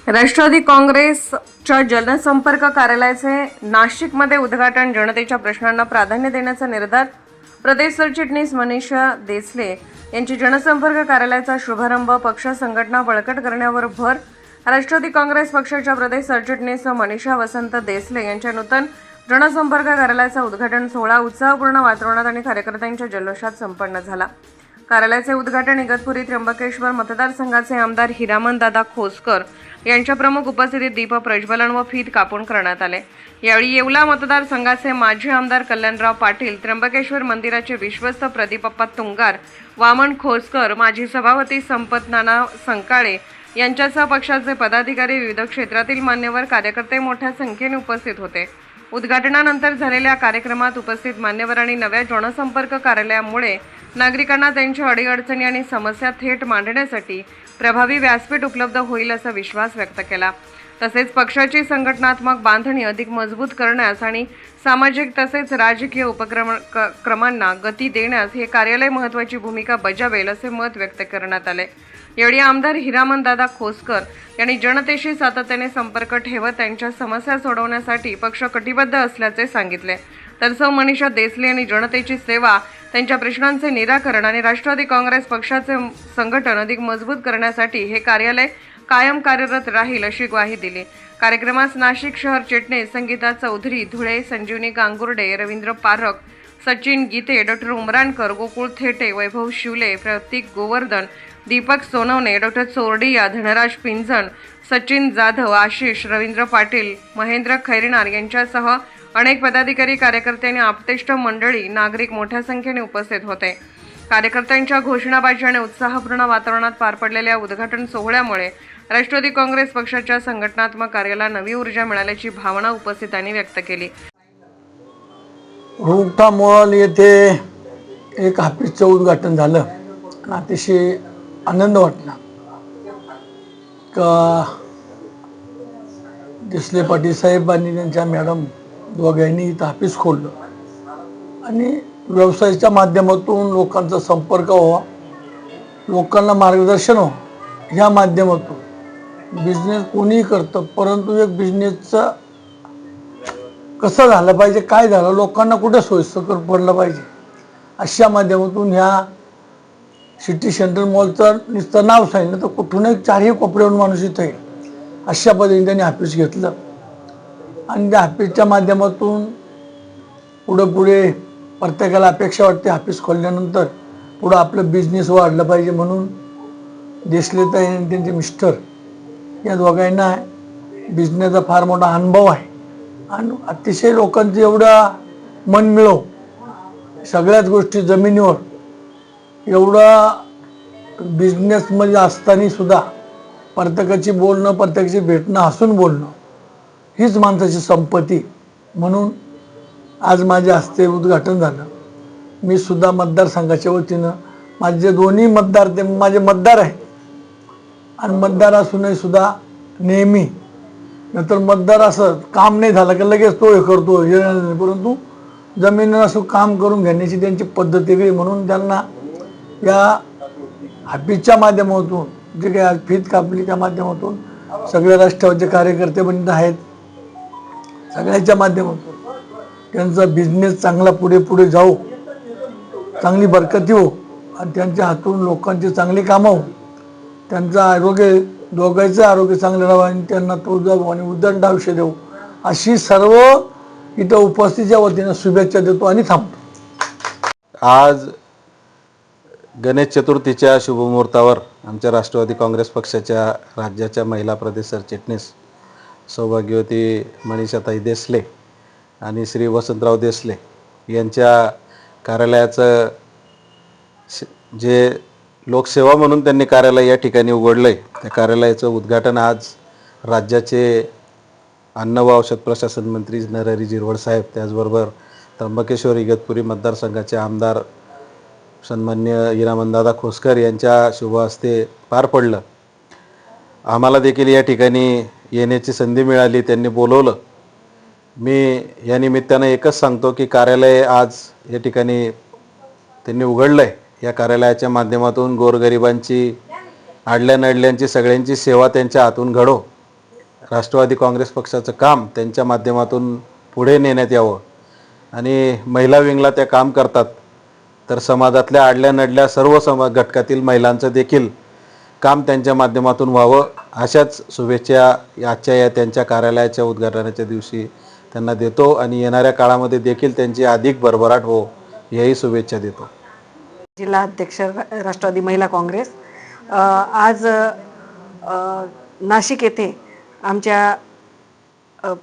राष्ट्रवादी काँग्रेसच्या जनसंपर्क कार्यालयाचे नाशिकमध्ये उद्घाटन, जनतेच्या प्रश्नांना प्राधान्य देण्याचा निर्धार. प्रदेश सरचिटणीस मनीषा देसले यांची जनसंपर्क कार्यालयाचा शुभारंभ. पक्ष संघटना बळकट करण्यावर भर. राष्ट्रवादी काँग्रेस पक्षाच्या प्रदेश सरचिटणीस मनीषा वसंत देसले यांच्या नूतन जनसंपर्क कार्यालयाचा उद्घाटन सोहळा उत्साहपूर्ण वातावरणात आणि कार्यकर्त्यांच्या जल्लोषात संपन्न झाला. कार्यालयाचे उद्घाटन इगतपुरी त्र्यंबकेश्वर मतदारसंघाचे आमदार हिरामनदादा खोसकर यांच्या प्रमुख उपस्थितीत दीप प्रज्वलन व फीत कापून करण्यात आले. यावेळी येवला मतदारसंघाचे माजी आमदार कल्याणराव पाटील, त्र्यंबकेश्वर मंदिराचे विश्वस्त प्रदीपप्पा तुंगार, वामन खोसकर, माजी सभापती संपत नाना संकाळे यांच्यासह पक्षाचे पदाधिकारी, विविध क्षेत्रातील मान्यवर, कार्यकर्ते मोठ्या संख्येने उपस्थित होते. उद्घाटनानंतर झालेल्या कार्यक्रमात उपस्थित मान्यवरांनी नव्या जनसंपर्क कार्यालयामुळे नागरिकांना त्यांच्या अडीअडचणी आणि समस्या थेट मांडण्यासाठी प्रभावी व्यासपीठ उपलब्ध होईल असा विश्वास व्यक्त केला. तसेच पक्षाची संघटनात्मक बांधणी अधिक मजबूत करण्यास आणि सामाजिक तसेच राजकीय उपक्रमांना गती देण्यास हे कार्यालय महत्त्वाची भूमिका बजावेल असे मत व्यक्त करण्यात आले. यावेळी आमदार हिरामनदादा खोसकर यांनी जनतेशी सातत्याने संपर्क ठेवत त्यांच्या समस्या सोडवण्यासाठी पक्ष कटिबद्ध असल्याचे सांगितले. तर सौ मनीषा देसले यांनी जनतेची सेवा, त्यांच्या प्रश्नांचे निराकरण आणि राष्ट्रवादी काँग्रेस पक्षाचे संघटन अधिक मजबूत करण्यासाठी हे कार्यालय कायम कार्यरत राहील अशी ग्वाही दिली. कार्यक्रमास नाशिक शहर चिटणीस संगीता चौधरी, धुळे संजीवनी गांगुर्डे, रवींद्र पारख, सचिन गीते, डॉक्टर उमराणकर, गोकुळ थेटे, वैभव शिवले, प्रतीक गोवर्धन, दीपक सोनवणे, डॉक्टर चोरडिया, धनराज पिंजण, सचिन जाधव, आशिष, रवींद्र पाटील, महेंद्र खैरनार यांच्यासह अनेक पदाधिकारी, कार्यकर्ते आणि आप्तेष्ट मंडळी, नागरिक मोठ्या संख्येने उपस्थित होते. कार्यकर्त्यांच्या घोषणाबाजी आणि उत्साहपूर्ण वातावरणात पार पडलेल्या उद्घाटन सोहळ्यामुळे राष्ट्रवादी काँग्रेस पक्षाच्या संघटनात्मक कार्याला नवी ऊर्जा मिळाल्याची भावना उपस्थितांनी व्यक्त केली. रुंगटा मॉल येथे एक ऑफिसचं उद्घाटन झालं आणि अतिशय आनंद वाटला का देसले पाटील साहेब आणि त्यांच्या मॅडम दोघांनी इथं ऑफिस खोललं आणि व्यवसायाच्या माध्यमातून लोकांचा संपर्क व्हावा, लोकांना मार्गदर्शन व्हावं. ह्या माध्यमातून बिझनेस कोणीही करतं, परंतु एक बिझनेसचं कसं झालं पाहिजे, काय झालं, लोकांना कुठे सोयीस्कर पडलं पाहिजे, अशा माध्यमातून ह्या सिटी सेंटर मॉलचं नुसतं नाव सांगितलं तर कुठूनही चारही कोपऱ्यावरून माणूस इथं येईल, अशा पद्धतीने त्यांनी ऑफिस घेतलं. आणि त्या ऑफिसच्या माध्यमातून पुढे प्रत्येकाला अपेक्षा वाटते ऑफिस खोलल्यानंतर पुढं आपलं बिझनेस वाढलं पाहिजे, म्हणून देसलेताई आणि त्यांचे मिस्टर या दोघांना बिझनेसचा फार मोठा अनुभव आहे आणि अतिशय लोकांचं एवढा मन मिळव, सगळ्याच गोष्टी जमिनीवर एवढा बिझनेसमध्ये असताना सुद्धा प्रत्येकाची बोलणं, प्रत्येकाची भेटणं, हसून बोलणं हीच माणसाची संपत्ती. म्हणून आज माझ्या हस्ते उद्घाटन झालं. मी सुद्धा मतदारसंघाच्या वतीनं माझे दोन्ही मतदार ते माझे मतदार आहे आणि मतदार असूनही सुद्धा नेहमी नंतर मतदार असं काम नाही झालं की लगेच तो हे करतो हे नाही, परंतु जमिनीवर असं काम करून घेण्याची त्यांची पद्धत वेगळी. म्हणून त्यांना या ऑफिसच्या माध्यमातून जे काही फीत कापली त्या माध्यमातून सगळे राष्ट्रवादीचे कार्यकर्ते पण आहेत, सगळ्याच्या माध्यमातून त्यांचा बिझनेस चांगला पुढे जाऊ, चांगली बरकती हो आणि त्यांच्या हातून लोकांची चांगली कामं हो, त्यांचं आरोग्य, दोघांचं आरोग्य चांगलं राहावं आणि त्यांना तो जाऊ आणि उदंड आयुष्य देऊ, अशी सर्व इथं उपस्थितीच्या वतीनं शुभेच्छा देतो आणि थांबतो. आज गणेश चतुर्थीच्या शुभमुहूर्तावर आमच्या राष्ट्रवादी काँग्रेस पक्षाच्या राज्याच्या महिला प्रदेश सरचिटणीस सौभाग्यवती मनीषाताई देसले आणि श्री वसंतराव देसले यांच्या कार्यालयाचं जे लोकसेवा म्हणून त्यांनी कार्यालय या ठिकाणी उघडलं आहे, त्या कार्यालयाचं उद्घाटन आज राज्याचे अन्न व औषध प्रशासन मंत्री नरहरी झिरवळ साहेब, त्याचबरोबर त्र्यंबकेश्वर इगतपुरी मतदारसंघाचे आमदार सन्मान्य हिरामनदादा खोसकर यांच्या शुभ हस्ते पार पडलं. आम्हाला देखील या ठिकाणी येण्याची संधी मिळाली, त्यांनी बोलवलं. मी या निमित्तानं एकच सांगतो की कार्यालय आज या ठिकाणी त्यांनी उघडलं आहे. या कार्यालयाच्या माध्यमातून गोरगरिबांची, आडल्या नडल्यांची सगळ्यांची सेवा त्यांच्या हातून घडो राष्ट्रवादी काँग्रेस पक्षाचं काम त्यांच्या माध्यमातून पुढे नेण्यात यावं आणि महिला विंगला त्या काम करतात, तर समाजातल्या आडल्या नडल्या सर्व समाज घटकातील महिलांचं देखील काम त्यांच्या माध्यमातून व्हावं, अशाच शुभेच्छा आजच्या या त्यांच्या कार्यालयाच्या उद्घाटनाच्या दिवशी त्यांना देतो आणि येणाऱ्या काळामध्ये देखील त्यांची अधिक भरभराट हो याही शुभेच्छा देतो. जिल्हा अध्यक्ष राष्ट्रवादी महिला काँग्रेस आज नाशिक येथे आमच्या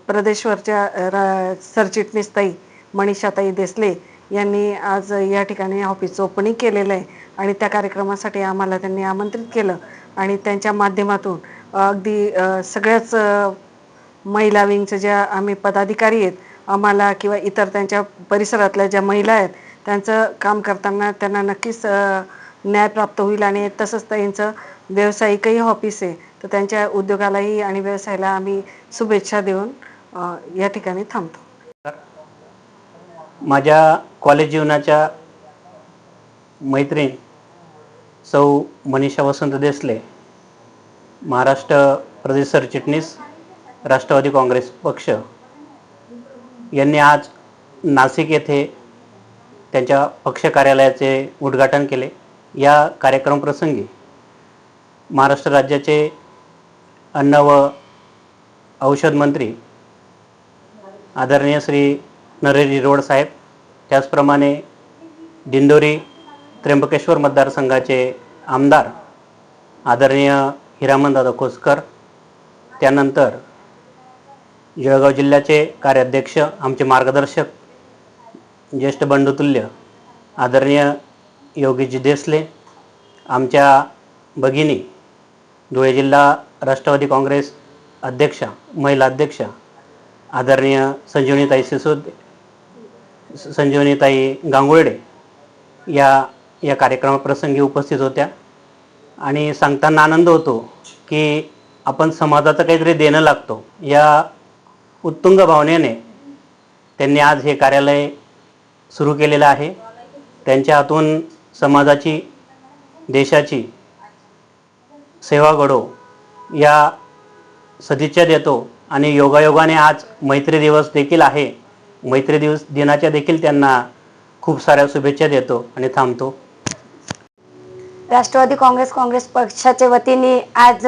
प्रदेशवरच्या सरचिटणीसताई मनीषाताई देसले यांनी आज या ठिकाणी ऑफिसचं ओपनिंग केलेलं आहे आणि त्या कार्यक्रमासाठी आम्हाला त्यांनी आमंत्रित केलं आणि त्यांच्या माध्यमातून अगदी सगळ्याच महिला विंगच्या ज्या आम्ही पदाधिकारी आहेत आम्हाला किंवा इतर त्यांच्या परिसरातल्या ज्या महिला आहेत त्यांचं काम करताना त्यांना नक्कीच न्याय प्राप्त होईल आणि तसंच त्यांचं व्यावसायिकही ऑफिस आहे, तर त्यांच्या उद्योगालाही आणि व्यवसायाला आम्ही शुभेच्छा देऊन या ठिकाणी थांबतो. माझ्या कॉलेज जीवनाच्या मैत्रीण सौ मनीषा वसंत देसले, महाराष्ट्र प्रदेश सरचिटणीस राष्ट्रवादी काँग्रेस पक्ष, यांनी आज नाशिक येथे त्यांच्या पक्ष कार्यालयाचे उद्घाटन केले. या कार्यक्रमप्रसंगी महाराष्ट्र राज्याचे अन्न व औषध मंत्री आदरणीय श्री नरहरी झिरवळ साहेब, त्याचप्रमाणे दिंडोरी त्र्यंबकेश्वर मतदारसंघाचे आमदार आदरणीय हिरामनदादा खोसकर, त्यानंतर जळगाव जिल्ह्याचे कार्याध्यक्ष आमचे मार्गदर्शक ज्येष्ठ बंधुतुल्य आदरणीय योगीजी देसले, आमच्या भगिनी धुळे जिल्हा राष्ट्रवादी काँग्रेस अध्यक्षा महिला अध्यक्षा आदरणीय संजीवनीताई सिसोदे, संजीवनीताई गांगुर्डे या कार्यक्रमाप्रसंगी उपस्थित होत्या आणि सांगताना आनंद होतो की आपण समाजाचं काहीतरी देणं लागतो या उत्तुंग भावनेने त्यांनी आज हे कार्यालय सुरू केलेलं आहे. त्यांच्या हातून समाजाची देशाची सेवा घडो या सदिच्छा देतो आणि योगायोगाने आज मैत्री दिवस देखील आहे. मैत्री दिनाच्या देखील त्यांना खूप साऱ्या शुभेच्छा देतो आणि थांबतो. राष्ट्रवादी काँग्रेस पक्षाच्या वतीने आज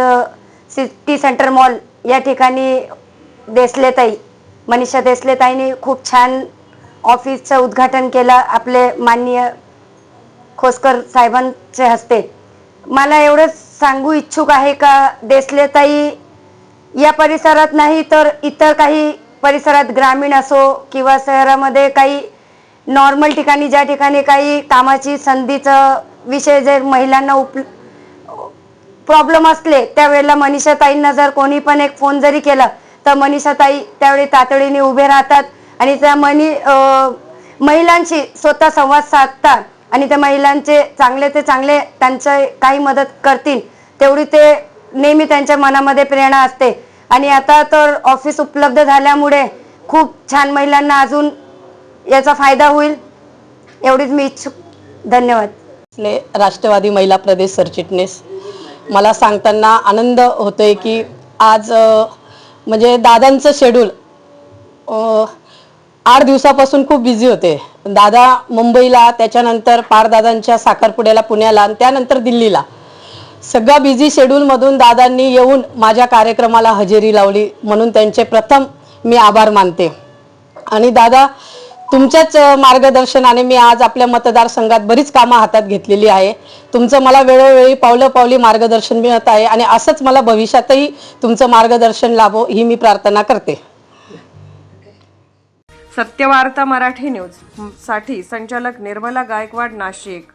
सिटी सेंटर मॉल या ठिकाणी देसलेताई मनीषा देसलेताईंनी खूप छान ऑफिसचं उद्घाटन केलं आपले माननीय खोसकर साहेबांच्या हस्ते. मला एवढंच सांगू इच्छुक आहे का देसलेताई या परिसरात नाही तर इतर काही परिसरात ग्रामीण असो किंवा शहरामध्ये काही नॉर्मल ठिकाणी ज्या ठिकाणी काही कामाची संधीचं विषय जर महिलांना प्रॉब्लेम असले त्यावेळेला मनीषाताईंना जर कोणी पण एक फोन जरी केला तर मनीषाताई त्यावेळी तातडीने उभे राहतात आणि त्या महिलांशी स्वतः संवाद साधतात आणि त्या महिलांचे चांगले ते चांगले त्यांचे काही मदत करतील तेवढी ते नेहमी त्यांच्या मनामध्ये प्रेरणा असते. आणि आता तर ऑफिस उपलब्ध झाल्यामुळे खूप छान महिलांना अजून याचा फायदा होईल एवढीच मी इच्छुक. धन्यवाद. राष्ट्रवादी महिला प्रदेश सरचिटणीस, मला सांगताना आनंद होतोय की आज म्हणजे दादांचं शेड्यूल 8 दिवसापासून खूप बिझी होते. दादा मुंबईला, त्याच्यानंतर पारदादांच्या साखरपुड्याला पुण्याला आणि त्यानंतर दिल्लीला, सगळ्या बिझी शेड्यूलमधून दादांनी येऊन माझ्या कार्यक्रमाला हजेरी लावली म्हणून त्यांचे प्रथम मी आभार मानते. आणि दादा तुमच्याच मार्गदर्शनाने मी आज आपल्या मतदारसंघात बरीच कामं हातात घेतलेली आहे. तुमचं मला वेळोवेळी पावलं मार्गदर्शन मिळत आहे आणि असंच मला भविष्यातही तुमचं मार्गदर्शन लाभो ही मी प्रार्थना करते. सत्यवार्ता मराठी न्यूज साठी संचालक निर्मला गायकवाड, नाशिक.